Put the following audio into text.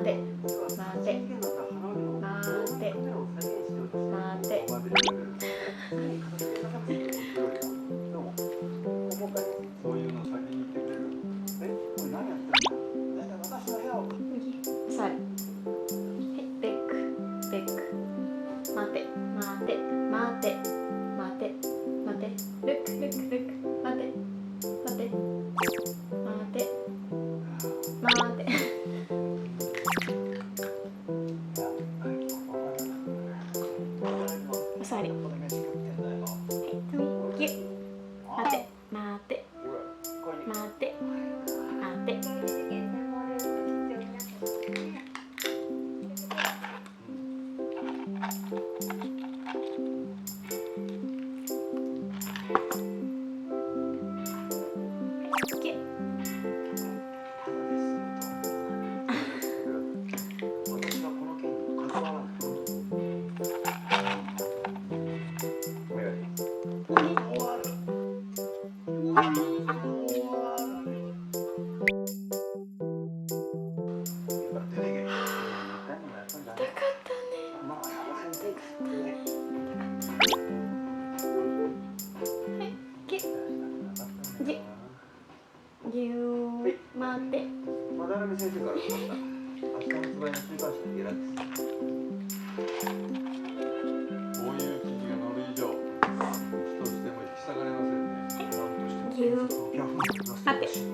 待て待てそういうの先に言ってくれる。これ何やってんの？私の部屋を。さり。ベックベック。待て待て待て待て待て。ルックルックルック。待て待て待て待て。おさり。ぎゅっ。待て待て待て待て。待って。まだらめ先生から来ました。明日発売の週刊誌のゲラです。こういう記事が載る以上、一つでも引き下がれませんね。待って。